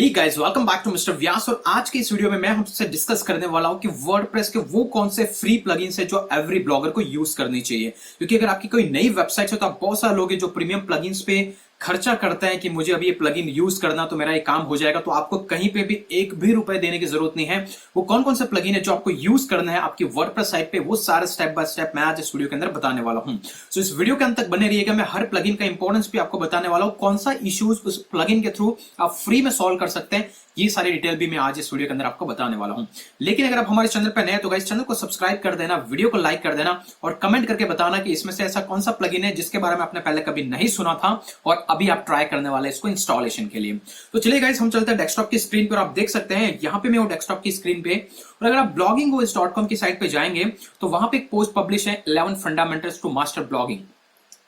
Hey guys, welcome back to mister Vyas. और आज के इस वीडियो में मैं हमसे डिस्कस करने वाला हूं कि वर्डप्रेस के वो कौन से फ्री प्लगइन्स है जो एवरी ब्लॉगर को यूज करनी चाहिए। क्योंकि अगर आपकी कोई नई वेबसाइट है तो आप बहुत सारे लोग हैं जो प्रीमियम प्लगइन्स पे खर्चा करते हैं कि मुझे अभी ये प्लगइन यूज करना तो मेरा ये काम हो जाएगा, तो आपको कहीं पे भी एक भी रुपए देने की जरूरत नहीं है। वो कौन कौन से प्लगइन है जो आपको यूज करना है आपकी वर्डप्रेस साइट पे, वो सारे स्टेप बाय स्टेप मैं आज इस वीडियो के अंदर बताने वाला हूं। सो इस वीडियो के अंत तक बने रहिएगा। मैं हर प्लगइन का इंपॉर्टेंस भी आपको बताने वाला हूं, कौन सा इश्यूज उस प्लगइन के थ्रू आप फ्री में सॉल्व कर सकते हैं, ये सारी डिटेल भी मैं आज इस वीडियो के अंदर आपको बताने वाला हूं। लेकिन अगर आप हमारे चैनल पर नए तो गाइस चैनल को सब्सक्राइब कर देना, वीडियो को लाइक कर देना और कमेंट करके बताना कि इसमें से ऐसा कौन सा प्लगइन है जिसके बारे में आपने पहले कभी नहीं सुना था और अभी आप ट्राई करने वाले इसको इंस्टॉलेशन के लिए। तो चलिए गाइस, हम चलते हैं डेस्कटॉप की स्क्रीन पर। आप देख सकते हैं यहां पे मैं हूं डेस्कटॉप की स्क्रीन पे, और अगर आप bloggingos.com की साइट पे जाएंगे तो वहां पे एक पोस्ट पब्लिश है 11 फंडामेंटल्स टू मास्टर ब्लॉगिंग,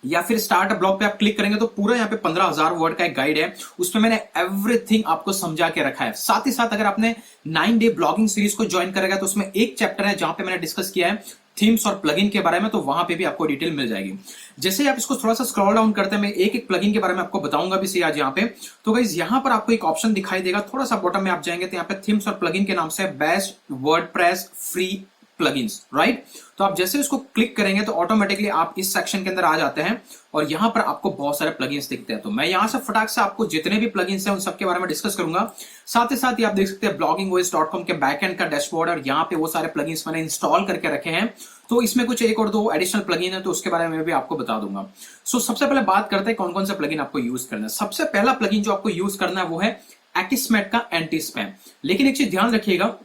या फिर स्टार्ट अ ब्लॉग पे आप क्लिक करेंगे तो पूरा यहाँ पे 15,000 वर्ड का एक गाइड है। उसमें मैंने एवरीथिंग आपको समझा के रखा है। साथ ही साथ अगर आपने 9 डे ब्लॉगिंग सीरीज को ज्वाइन करेगा तो उसमें एक चैप्टर है जहां पे मैंने डिस्कस किया है थीम्स और प्लगइन के बारे में, तो वहां पे भी आपको डिटेल मिल जाएगी। जैसे ही आप इसको थोड़ा सा स्क्रॉल डाउन करते हैं, मैं एक एक प्लगइन के बारे में आपको बताऊंगा भी आज यहाँ पे। तो गाइस यहाँ पर आपको एक ऑप्शन दिखाई देगा, थोड़ा सा बॉटम में आप जाएंगे तो यहाँ पे थीम्स और प्लगइन के नाम से best WordPress free plugins, right. तो आप जैसे उसको क्लिक करेंगे तो ऑटोमेटिकली आप इस सेक्शन के अंदर आ जाते हैं और यहां पर आपको बहुत सारे प्लगइन्स दिखते हैं। तो मैं यहां से फटाक से आपको जितने भी प्लगइन्स हैं उन सबके बारे में डिस्कस करूंगा। साथ ही साथ ही आप देख सकते हैं bloggingos.com के बैकएंड का डैशबोर्ड, और यहां पे वो सारे प्लगइन्स मैंने इंस्टॉल करके रखे हैं। तो इसमें कुछ एक और दो एडिशनल प्लगइन है तो उसके बारे में भी आपको बता दूंगा। सो सबसे पहले बात करते हैं कौन कौन सा प्लगइन आपको यूज करना है। सबसे पहला प्लगइन जो आपको यूज करना है वो है एक्समेट का एंटी स्पैम। लेकिन एक चीज ध्यान रखिएगा,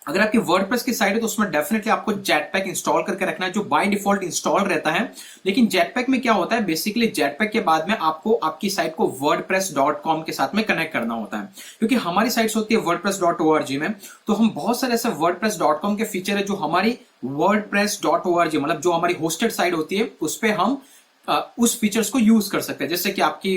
अगर आपकी वर्डप्रेस की साइट है तो उसमें डेफिनेटली आपको जेटपैक इंस्टॉल करके रखना है, जो बाय डिफॉल्ट इंस्टॉल रहता है। लेकिन जेटपैक में क्या होता है, बेसिकली जेटपैक के बाद में आपको आपकी साइट को wordpress.com के साथ में कनेक्ट करना होता है। क्योंकि हमारी साइट्स होती है wordpress.org में, तो हम बहुत सारे ऐसे wordpress.com के फीचर है जो हमारी wordpress.org मतलब जो हमारी होस्टेड साइट होती है उस पर हम उस फीचर्स को यूज कर सकते हैं। जैसे कि आपकी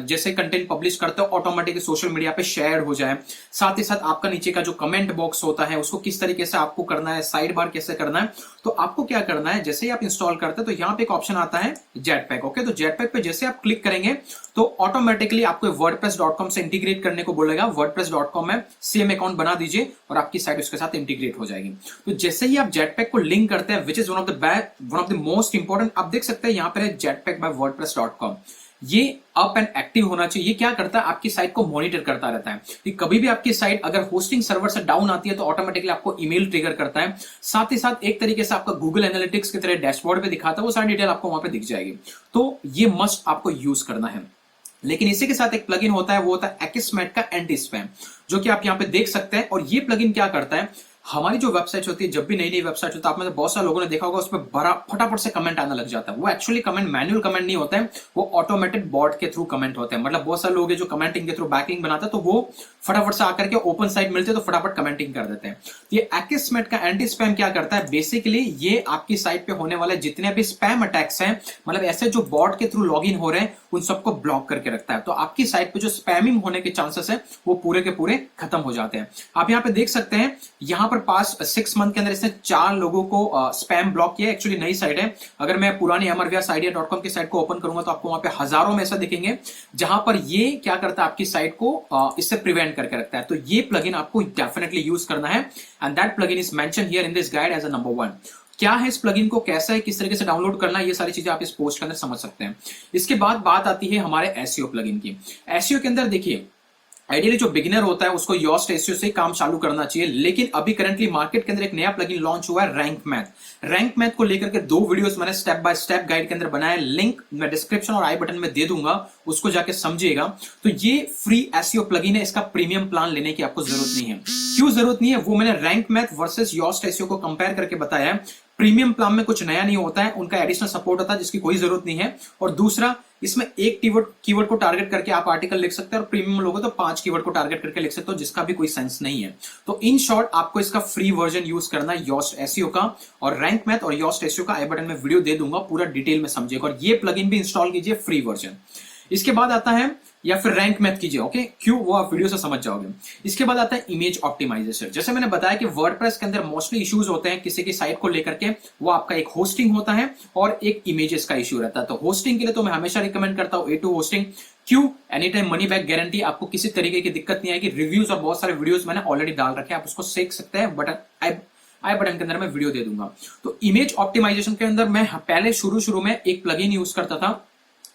जैसे कंटेंट पब्लिश करते हो ऑटोमेटिकली सोशल मीडिया पे शेयर हो जाए। साथ ही साथ आपका नीचे का जो कमेंट बॉक्स होता है उसको किस तरीके से आपको करना है, साइड बार कैसे करना है। तो आपको क्या करना है, जैसे ही आप इंस्टॉल करते हैं तो यहाँ पे एक ऑप्शन आता है जेटपैक। ओके, तो जेटपैक पे जैसे आप क्लिक करेंगे तो ऑटोमेटिकली आपको वर्डप्रेस.com से इंटीग्रेट करने को बोलेगा। वर्डप्रेस.com में सेम अकाउंट बना दीजिए और आपकी साइट उसके साथ इंटीग्रेट हो जाएगी। तो जैसे ही आप जेटपैक को लिंक करते हैं, which is one of the most important, आप देख सकते हैं यहाँ पे जेटपैक बाय वर्डप्रेस.com, ये अप एंड एक्टिव होना चाहिए। ये क्या करता है, आपकी साइट को मॉनिटर करता रहता है कि कभी भी आपकी साइट अगर होस्टिंग सर्वर से डाउन आती है तो ऑटोमेटिकली आपको ईमेल ट्रिगर करता है। साथ ही साथ एक तरीके से आपका गूगल एनालिटिक्स की तरह डैशबोर्ड पे दिखाता है, वो सारी डिटेल आपको वहां पे दिख जाएगी। तो ये मस्ट आपको यूज करना है। लेकिन इसी के साथ एक प्लगइन होता है, वो होता है एक्समेट का एंटी स्पैम, जो कि आप यहां पे देख सकते हैं। और ये प्लगइन क्या करता है, हमारी जो वेबसाइट होती है, जब भी नई नई वेबसाइट होती है, आप में से बहुत सारे लोगों ने देखा होगा उस पर बड़ा फटाफट से कमेंट आने लग जाता है। वो एक्चुअली कमेंट मैनुअल कमेंट नहीं होता है, वो ऑटोमेटेड बॉट के थ्रू कमेंट होते हैं। मतलब बहुत सारे लोग हैं जो कमेंटिंग के थ्रू बैकलिंक बनाते हैं, तो वो फटाफट से आकर के ओपन साइट मिलते हैं तो फटाफट कमेंटिंग कर देते हैं। ये एक्समेट का एंटी स्पैम क्या करता है, बेसिकली ये आपकी साइट पे होने वाले जितने भी स्पैम अटैक्स हैं, मतलब ऐसे जो बॉट के थ्रू लॉग इन हो रहे हैं, उन सबको ब्लॉक करके रखता है। तो आपकी साइट पे जो स्पैमिंग होने के चांसेस है वो पूरे के पूरे खत्म हो जाते हैं। आप यहाँ पे देख सकते हैं, यहाँ पर पास 6 मंथ के अंदर इसने 4 लोगों को स्पैम ब्लॉक किया। एक्चुअली नई साइट है, अगर मैं पुरानी amarvyasidea.com की साइट को ओपन करूंगा तो आपको वहां पे हजारों में ऐसा दिखेंगे जहां पर ये क्या करता है, आपकी साइट को इससे प्रिवेंट करके रखता है। तो ये प्लगइन आपको डेफिनेटली यूज करना है, and that plugin is mention here in this guide as a number 1। क्या है इस प्लगइन को, कैसा है, किस तरीके से डाउनलोड करना है, ये सारी चीजें आप इस पोस्ट के अंदर समझ सकते हैं। इसके बाद बात आती है हमारे एसईओ प्लगइन की। एसईओ के अंदर देखिए, आइडियली जो बिगिनर होता है उसको योस्ट एसईओ से काम चालू करना चाहिए। लेकिन अभी करंटली मार्केट के अंदर एक नया प्लगइन लॉन्च हुआ है, रैंक मैथ। रैंक मैथ को लेकर के 2 वीडियोस मैंने स्टेप बाय स्टेप गाइड के अंदर बनाया, लिंक मैं डिस्क्रिप्शन और आई बटन में दे दूंगा, उसको जाके समझिएगा। तो ये फ्री एसईओ प्लगइन है, इसका प्रीमियम प्लान लेने की आपको जरूरत नहीं है। क्यों जरूरत नहीं है, वो मैंने Rank Math versus Yoast SEO को कंपेयर करके बताया है। प्रीमियम प्लान में कुछ नया नहीं होता है, उनका एडिशनल सपोर्ट होता है जिसकी कोई जरूरत नहीं है। और दूसरा, इसमें एक कीवर्ड को टारगेट करके आप आर्टिकल लिख सकते हैं, और प्रीमियम लोगों तो 5 कीवर्ड को टारगेट करके लिख सकते हो, जिसका भी कोई सेंस नहीं है। तो इन शॉर्ट आपको इसका फ्री वर्जन यूज करना है योस्ट एसईओ का, और रैंक मैथ और योस्ट एसईओ का आई बटन में वीडियो दे दूंगा, पूरा डिटेल में समझिएगा। और ये प्लगइन भी इंस्टॉल कीजिए फ्री वर्जन। इसके बाद आता है, या फिर रैंक मैथ कीजिए, ओके, क्यों, वो आप वीडियो से समझ जाओगे। इसके बाद आता है इमेज ऑप्टिमाइजेशन। जैसे मैंने बताया कि वर्डप्रेस के अंदर मोस्टली इश्यूज होते हैं किसी की साइट को लेकर के, वो आपका एक होस्टिंग होता है और एक इमेजेस का इश्यू रहता है। तो होस्टिंग के लिए तो मैं हमेशा रिकमेंड करता हूं A2 होस्टिंग। क्यों? Any time money back guarantee, आपको किसी तरीके की दिक्कत नहीं आएगी। रिव्यूज और बहुत सारे वीडियोस मैंने ऑलरेडी डाल रखे हैं, आप उसको देख सकते हैं। बटन आई बटन के अंदर मैं वीडियो दे दूंगा। तो इमेज ऑप्टिमाइजेशन के अंदर मैं पहले शुरू में एक प्लगइन यूज करता था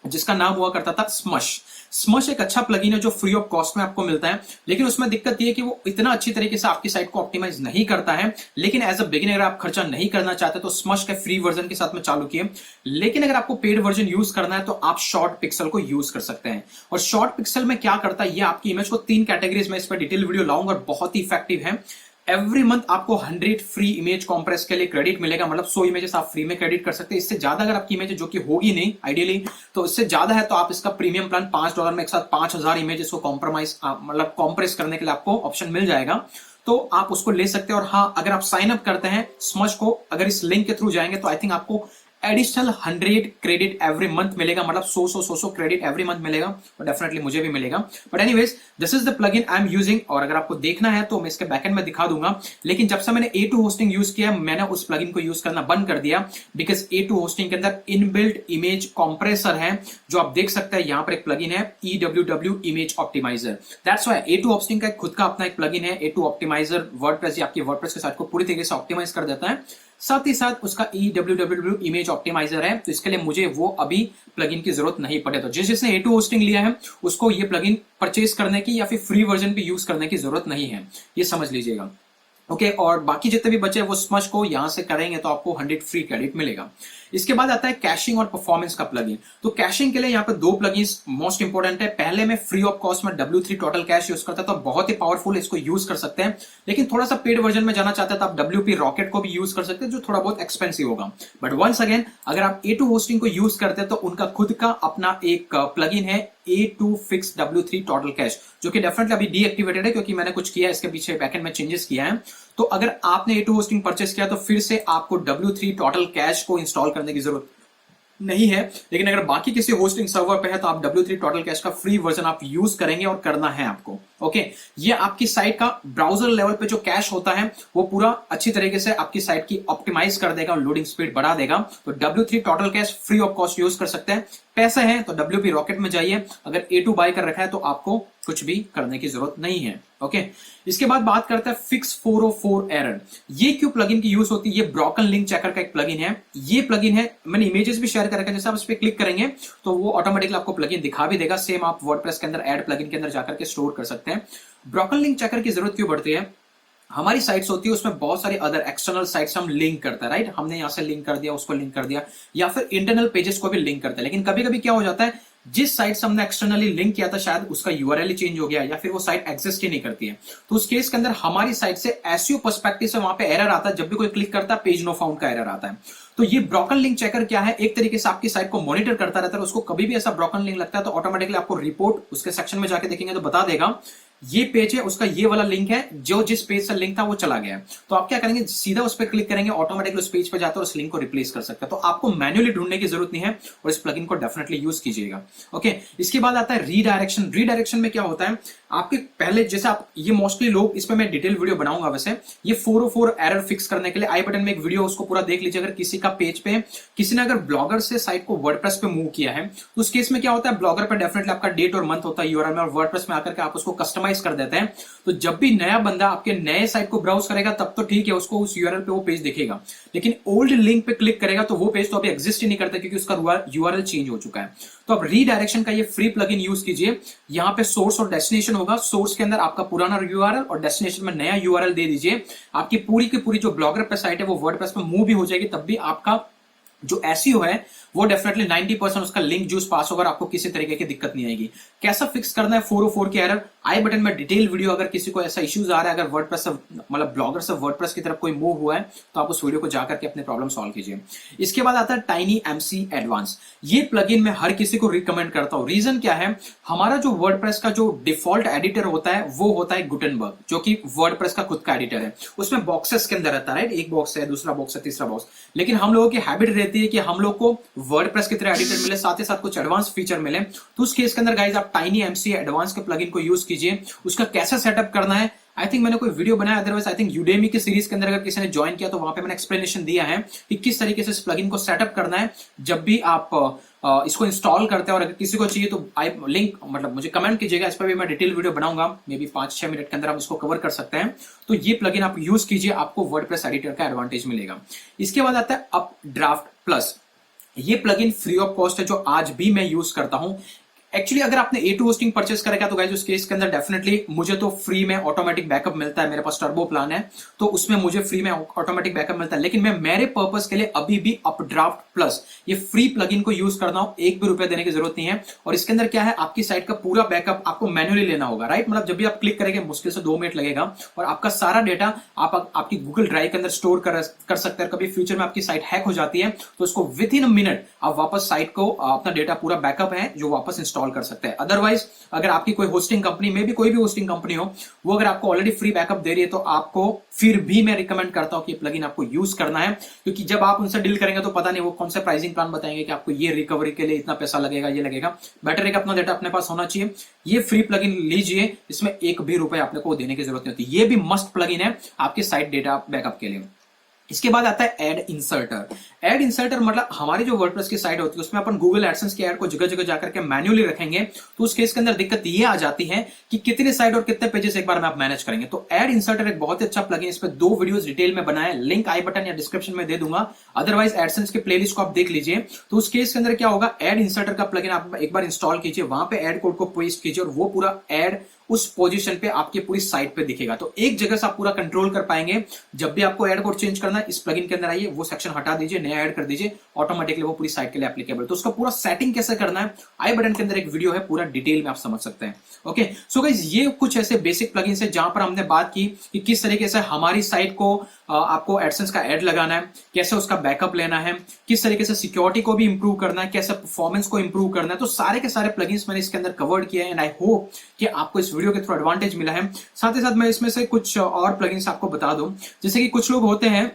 जिसका नाम हुआ करता था स्मश। स्मश एक अच्छा प्लगइन है जो फ्री ऑफ कॉस्ट में आपको मिलता है, लेकिन उसमें दिक्कत ये है कि वो इतना अच्छी तरीके से आपकी साइट को ऑप्टिमाइज नहीं करता है। लेकिन एज अ बिगिनर आप खर्चा नहीं करना चाहते तो स्मश के फ्री वर्जन के साथ में चालू किए। लेकिन अगर आपको पेड वर्जन यूज करना है तो आप शॉर्ट पिक्सल को यूज कर सकते हैं। और शॉर्ट पिक्सल में क्या करता है, ये आपकी इमेज को 3 कैटेगरीज में इस पर डिटेल वीडियो लाऊंगा और बहुत ही इफेक्टिव है। एवरी मंथ आपको 100 फ्री इमेज कॉम्प्रेस के लिए क्रेडिट मिलेगा, मतलब 100 इमेजेस आप फ्री में क्रेडिट कर सकते हैं। इससे ज्यादा अगर आपकी इमेज जो कि होगी नहीं आइडियली, तो इससे ज्यादा है तो आप इसका प्रीमियम प्लान $5 में एक साथ 5000 इमेजेस को कॉम्प्रोमाइज मतलब कॉम्प्रेस करने के लिए आपको ऑप्शन मिल जाएगा, तो आप उसको ले सकते हैं। और हाँ, अगर आप साइन अप करते हैं स्मश को, अगर इस लिंक के थ्रू जाएंगे तो आई थिंक आपको एडिशनल 100 क्रेडिट एवरी मंथ मिलेगा, मतलब 100 क्रेडिट एवरी मंथ मिलेगा, और डेफिनेटली मुझे भी मिलेगा। But anyways, this is the plugin I am using, और अगर आपको देखना है तो मैं इसके बैकएंड में दिखा दूंगा। लेकिन जब से मैंने A2 होस्टिंग यूज किया, मैंने उस प्लगइन को यूज करना बंद कर दिया, बिकॉज A2 होस्टिंग के अंदर इनबिल्ट इमेज कॉम्प्रेसर है, जो आप देख सकते हैं यहां पर एक प्लगइन है EWW image optimizer. That's why A2 hosting का खुद का अपना एक प्लगइन है A2 ऑप्टिमाइजर। वर्डप्रेस आपकी वर्डप्रेस के साइट को पूरी तरीके से ऑप्टिमाइज कर देता है, साथ ही साथ उसका EWW इमेज ऑप्टिमाइजर है। तो इसके लिए मुझे वो अभी प्लगइन की जरूरत नहीं पड़े। तो जिसने A2 होस्टिंग लिया है उसको ये प्लगइन परचेज करने की या फिर फ्री वर्जन भी यूज करने की जरूरत नहीं है, ये समझ लीजिएगा। ओके, और बाकी जितने भी बचे वो स्मश को यहां से करेंगे तो आपको 100 फ्री क्रेडिट मिलेगा। इसके बाद आता है कैशिंग और परफॉर्मेंस का प्लगइन। तो कैशिंग के लिए यहाँ पे 2 प्लगइन्स मोस्ट इंपोर्टेंट है। पहले मैं फ्री ऑफ कॉस्ट में W3 टोटल कैश यूज करता था, तो बहुत ही पावरफुल, इसको यूज कर सकते हैं। लेकिन थोड़ा सा पेड वर्जन में जाना चाहते हैं तो आप WP रॉकेट को भी यूज कर सकते हैं, जो थोड़ा बहुत एक्सपेंसिव होगा। बट वंस अगेन, अगर आप A2 होस्टिंग को यूज करते हैं तो उनका खुद का अपना एक प्लगइन है A2 fix W3 total cash, जो कि डेफिनेटली अभी डीएक्टिवेटेड है क्योंकि मैंने कुछ किया, इसके पीछे बैकएंड में चेंजेस किया है। तो अगर आपने A2 होस्टिंग परचेस किया तो फिर से आपको W3 टोटल कैश को इंस्टॉल करने की जरूरत नहीं है। लेकिन अगर बाकी किसी होस्टिंग सर्वर पे है तो आप W3 टोटल कैश का फ्री वर्जन आप यूज करेंगे, और करना है आपको। ओके, ये आपकी साइट का ब्राउजर लेवल पे जो कैश होता है वो पूरा अच्छी तरीके से आपकी साइट की ऑप्टिमाइज कर देगा और लोडिंग स्पीड बढ़ा देगा। तो W3 total cash free of cost use कर सकते हैं। पैसे हैं तो WP रॉकेट में जाइए, अगर A2 बाय कर रखा है तो आपको कुछ भी करने की जरूरत नहीं है। ओके, इसके बाद बात करते हैं फिक्स 404 एरर। ये क्यों प्लगइन की यूज होती है? ये ब्रोकन लिंक चेकर का एक प्लगइन है। ये प्लगइन है, मैंने इमेजेस भी शेयर कर रखा है, जैसे आप इस पे क्लिक करेंगे तो वो ऑटोमेटिकली आपको प्लगइन दिखा भी देगा। सेम आप वर्डप्रेस के अंदर ऐड प्लगइन के अंदर जाकर के स्टोर कर सकते हैं। ब्रोकन लिंक चेकर की जरूरत क्यों पड़ती है? हमारी साइट्स होती है उसमें बहुत सारी अदर एक्सटर्नल साइट्स हम लिंक करते हैं, राइट? हमने यहां से लिंक कर दिया, उसको लिंक कर दिया, या फिर इंटरनल पेजेस को भी लिंक करते हैं। लेकिन कभी कभी क्या हो जाता है, जिस साइट से हमने एक्सटर्नली लिंक किया था शायद उसका यूआरएल ही चेंज हो गया, या फिर वो साइट एग्जिस्ट ही नहीं करती है। तो उस केस के अंदर हमारी साइट से एसईओ पर्सपेक्टिव से वहां पे एरर आता है, जब भी कोई क्लिक करता है पेज नो फाउंड का एरर आता है। तो ये ब्रोकन लिंक चेकर क्या है, एक तरीके से आपकी साइट को मॉनिटर करता रहता है। उसको कभी भी ऐसा ब्रोकन लिंक लगता है तो ऑटोमेटिकली आपको रिपोर्ट उसके सेक्शन में जाके देखेंगे तो बता देगा ये पेज है, उसका ये वाला लिंक है, जो जिस पेज से लिंक था वो चला गया। तो आप क्या करेंगे, सीधा उस पर क्लिक करेंगे, ऑटोमेटिकली उस पेज पर जाते हैं और उस लिंक को रिप्लेस कर सकते हैं। तो आपको मैन्युअली ढूंढने की जरूरत नहीं है, और इस प्लगइन को डेफिनेटली यूज कीजिएगा। ओके, इसके बाद आता है रीडायरेक्शन। रीडायरेक्शन में क्या होता है, आपके पहले जैसे आप ये मोस्टली लोग, इस पे मैं डिटेल वीडियो बनाऊंगा वैसे, ये 404 एरर फिक्स करने के लिए आई बटन में एक वीडियो, उसको पूरा देख लीजिए। अगर किसी का पेज पे किसी ने अगर ब्लॉगर से साइट को वर्डप्रेस पे मूव किया है तो उस केस में क्या होता है, ब्लॉगर पे डेफिनेटली आपका डेट और मंथ होता है यूआरएल में, और वर्डप्रेस में आकर के आप उसको कस्टमाइज कर देते हैं। तो जब भी नया बंदा आपके नए साइट को ब्राउज करेगा तब तो ठीक है, उसको उस यूआरएल पे वो पेज दिखेगा। लेकिन ओल्ड लिंक पे क्लिक करेगा तो वो पेज तो अभी एग्जिस्ट ही नहीं करता, क्योंकि उसका यूआरएल चेंज हो चुका है। तो अब रीडायरेक्शन का ये फ्री प्लगइन यूज कीजिए। यहां पे सोर्स और डेस्टिनेशन होगा। सोर्स के अंदर आपका पुराना यूआरएल और डेस्टिनेशन में नया यूआरएल दे दीजिए। आपकी पूरी की पूरी जो ब्लॉगर पे साइट है वो वर्डप्रेस पे मूव भी हो जाएगी, तब भी आपका जो एसईओ है वो डेफिनेटली 90% उसका लिंक जूस पास होगा, आपको किसी तरीके की दिक्कत नहीं आएगी। कैसा फिक्स करना है 404 की एरर, आई बटन में डिटेल वीडियो, अगर किसी को ऐसा इश्यूज आ रहा है, अगर वर्डप्रेस से मतलब ब्लॉगर से वर्डप्रेस की तरफ कोई मूव हुआ है तो आप उस वीडियो को जाकर के अपने प्रॉब्लम सॉल्व कीजिए। इसके बाद आता है टाइनी एमसी एडवांस। ये प्लगइन मैं हर किसी को रिकमेंड करता हूं। रीजन क्या है, हमारा जो वर्डप्रेस का जो डिफॉल्ट एडिटर होता है वो होता है गुटेनबर्ग, जो कि वर्डप्रेस का खुद का एडिटर है। उसमें बॉक्सेस के अंदर रहता है, राइट? एक बॉक्स है, दूसरा बॉक्स है, तीसरा बॉक्स। लेकिन हम लोगों की हैबिट रहती है कि हम लोग को वर्डप्रेस की तरह एडिटर मिले, साथ ही साथ कुछ एडवांस फीचर मिले। तो उस केस के अंदर गाइस आप टाइनी एमसी एडवांस के प्लगइन को यूज कीजिए। उसका कैसे सेटअप करना है आई थिंक मैंने कोई वीडियो बनाया, अदरवाइज आई थिंक यूडेमी की सीरीज के अंदर अगर किसी ने ज्वाइन किया तो वहां पे मैंने एक्सप्लेनेशन दिया है कि किस तरीके से इस प्लगइन को सेटअप करना है जब भी आप इसको इंस्टॉल करते हैं और अगर किसी को चाहिए तो आई लिंक मतलब मुझे कमेंट कीजिएगा, इस पर भी मैं डिटेल वीडियो बनाऊंगा, मे बी 5-6 मिनट के अंदर हम इसको कवर कर सकते हैं। तो ये प्लगइन आप यूज कीजिए, आपको वर्डप्रेस एडिटर का एडवांटेज मिलेगा। इसके बाद आता है अपड्राफ्ट प्लस। ये प्लगइन फ्री ऑफ कॉस्ट है जो आज भी मैं यूज करता हूं। एक्चुअली अगर आपने A2 होस्टिंग परचेस करेगा तो गाइस उस केस के अंदर डेफिनेटली मुझे तो फ्री में ऑटोमेटिक बैकअप मिलता है, मेरे पास टर्बो प्लान है तो उसमें मुझे फ्री में ऑटोमेटिक बैकअप मिलता है। लेकिन मैं मेरे पर्पस के लिए अभी भी अपड्राफ्ट प्लस ये फ्री प्लगइन को यूज करना हो, एक भी रुपया देने की जरूरत नहीं है। और इसके अंदर क्या है, आपकी साइट का पूरा बैकअप आपको मैन्युअली लेना होगा, राइट। मतलब जब भी आप क्लिक करेंगे मुश्किल से 2 मिनट लगेगा और आपका सारा डेटा आप आपकी गूगल ड्राइव के अंदर स्टोर कर सकते हैं। कभी फ्यूचर में आपकी साइट हैक हो जाती है तो उसको विद इन अ मिनट आप वापस साइट को अपना डेटा पूरा बैकअप है जो वापस इंस्टॉल कर सकते हैं। अदरवाइज अगर आपकी कोई होस्टिंग कंपनी में भी कोई भी होस्टिंग कंपनी हो वो अगर आपको ऑलरेडी फ्री बैकअप दे रही है तो आपको फिर भी मैं रिकमेंड करता हूं कि ये प्लगइन आपको यूज करना है, क्योंकि जब आप उनसे डील करेंगे तो पता नहीं वो कौन सा प्राइसिंग प्लान बताएंगे कि आपको ये रिकवरी के लिए इतना पैसा लगेगा, ये लगेगा। बेटर है कि अपना डेटा अपने पास होना चाहिए। ये फ्री प्लगइन लीजिए, इसमें एक भी रुपए आपको को देने की जरूरत नहीं होती। ये भी मस्त प्लगइन है आपके साइट डेटा बैकअप के लिए। इसके बाद आता है एड इंसर्टर। एड इंसर्टर मतलब हमारी जो वर्डप्रेस की साइट होती है उसमें अपन गूगल एडसेंस की एड को जगह जगह जाकर के मैन्युअली रखेंगे तो उस केस के अंदर दिक्कत ये आ जाती है कि कितने साइट और कितने पेजेस एक बार में आप मैनेज करेंगे। तो एड इंसर्टर एक बहुत ही अच्छा प्लगइन, इस पे 2 वीडियोस डिटेल में बनाए, लिंक आई बटन या डिस्क्रिप्शन में दे दूंगा। अदरवाइज एडसेंस के प्लेलिस्ट को आप देख लीजिए। तो उस केस के अंदर क्या होगा, एड इंसर्टर का प्लगइन आप एक बार इंस्टॉल कीजिए, वहां पे एड कोड को पेस्ट कीजिए और वो पूरा एड उस पोजीशन पे आपकी पूरी साइट पे दिखेगा। तो एक जगह से आप पूरा कंट्रोल कर पाएंगे। जब भी आपको एड कोड चेंज करना है इस प्लगइन के अंदर आइए, वो सेक्शन हटा दीजिए, नया ऐड कर दीजिए, ऑटोमेटिकली वो पूरी साइट के लिए एप्लीकेबल। तो उसका पूरा सेटिंग कैसे करना है आई बटन के अंदर एक वीडियो है, पूरा डिटेल में आप समझ सकते हैं। ओके सो गाइस ये कुछ ऐसे बेसिक प्लगइन्स है जहां पर हमने बात की कि किस तरीके से हमारी साइट को आपको एडसेंस का ऐड लगाना है, कैसे उसका बैकअप लेना है, किस तरीके से सिक्योरिटी को भी इंप्रूव करना है, कैसे परफॉर्मेंस को इंप्रूव करना है। तो सारे के सारे प्लगइन्स मैंने इसके अंदर कवर्ड किया है एंड आई होप कि आपको इस वीडियो के थ्रू एडवांटेज मिला है। साथ ही साथ मैं इसमें से कुछ और प्लगइन्स आपको बता दूं, जैसे कि कुछ लोग होते हैं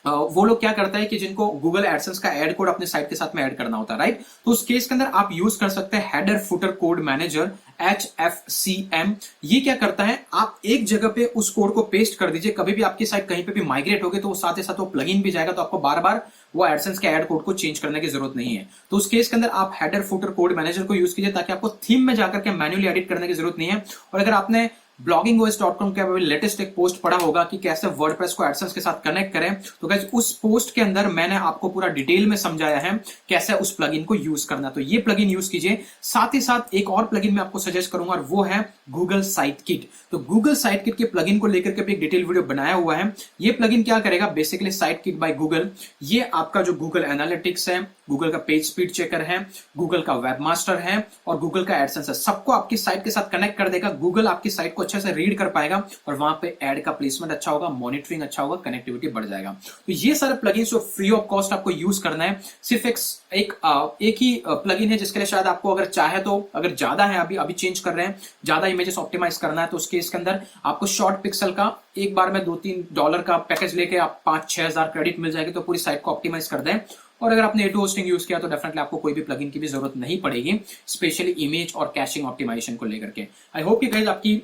वो लोग क्या करता है कि जिनको गूगल एडसेंस का ऐड कोड अपने साइट के साथ में ऐड करना होता है, राइट। तो उस केस के अंदर आप यूज कर सकते हैं header footer code manager HFCM। ये क्या करता है, आप एक जगह पे उस कोड को पेस्ट कर दीजिए, कभी भी आपकी साइट कहीं पे भी माइग्रेट होगी तो साथ ही साथ वो प्लगइन भी जाएगा, तो आपको बार बार वो एडसेंस के ऐड कोड को चेंज करने की जरूरत नहीं है। तो उस केस के अंदर आप हेडर फुटर कोड मैनेजर को यूज कीजिए ताकि आपको थीम में जाकर के मैन्युअली एडिट करने की जरूरत नहीं है। और अगर आपने bloggingos.com के लेटेस्ट एक पोस्ट पढ़ा होगा कि कैसे वर्डप्रेस को एडसेंस के साथ कनेक्ट करें, तो गाइस उस पोस्ट के अंदर मैंने आपको पूरा डिटेल में समझाया है कैसे उस प्लगइन को यूज करना। तो ये प्लगइन यूज कीजिए। साथ ही साथ एक और प्लगइन मैं आपको सजेस्ट करूंगा और वो है गूगल साइटकिट। तो गूगल साइटकिट के प्लगइन को लेकर के भी एक डिटेल वीडियो बनाया हुआ है। ये प्लगइन क्या करेगा, बेसिकली साइटकिट बाय गूगल, ये आपका जो गूगल एनालिटिक्स है, गूगल का पेज स्पीड चेकर है, गूगल का वेबमास्टर है और गूगल का एडसेंस है, सबको आपकी साइट के साथ कनेक्ट कर देगा। गूगल आपकी साइट को अच्छे से रीड कर पाएगा और वहां पे ऐड का प्लेसमेंट अच्छा होगा, मॉनिटरिंग अच्छा होगा, कनेक्टिविटी बढ़ जाएगा। तो ये सारे प्लगइन्स जो फ्री ऑफ कॉस्ट आपको यूज करना है, सिर्फ एक ही प्लगइन है जिसके लिए शायद आपको अगर चाहे तो, अगर ज्यादा है अभी चेंज कर रहे हैं, ज्यादा इमेजेस ऑप्टिमाइज करना है तो उसके इसके अंदर आपको शॉर्ट पिक्सल का एक बार में $2-3 का पैकेज लेके आप 5-6 हजार क्रेडिट मिल जाएगी तो पूरी साइट को ऑप्टिमाइज कर दें। और अगर आपने A2 होस्टिंग यूज किया तो डेफिनेटली आपको कोई भी प्लगइन की भी जरूरत नहीं पड़ेगी, स्पेशली इमेज और कैशिंग ऑप्टिमाइजेशन को लेकर के। आई होप कि गाइस आपकी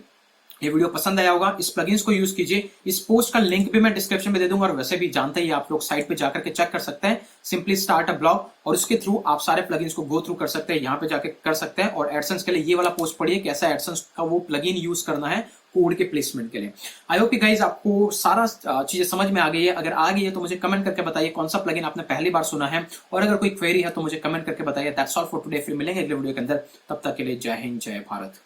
ये वीडियो पसंद आया होगा। इस प्लगइन्स को यूज कीजिए। इस पोस्ट का लिंक भी मैं डिस्क्रिप्शन में दे दूंगा और वैसे भी जानते ही आप लोग साइट पे जाकर के चेक कर सकते हैं, सिंपली स्टार्ट अ ब्लॉग, और उसके थ्रू आप सारे प्लगइन्स को गो थ्रू कर सकते हैं, यहाँ पे जाके कर सकते हैं। और एडसेंस के लिए ये वाला पोस्ट पढ़िए कैसा एडसेंस का वो प्लगइन यूज करना है कोड के प्लेसमेंट के लिए। आई होप कि गाइस आपको सारा चीजें समझ में आ गई है। अगर आ गई है तो मुझे कमेंट करके बताइए कौन सा प्लगइन आपने पहली बार सुना है, और अगर कोई क्वेरी है तो मुझे कमेंट करके बताइए। दैट्स ऑल फॉर टुडे, फिर मिलेंगे अगले वीडियो के अंदर, तब तक के लिए जय हिंद जय भारत।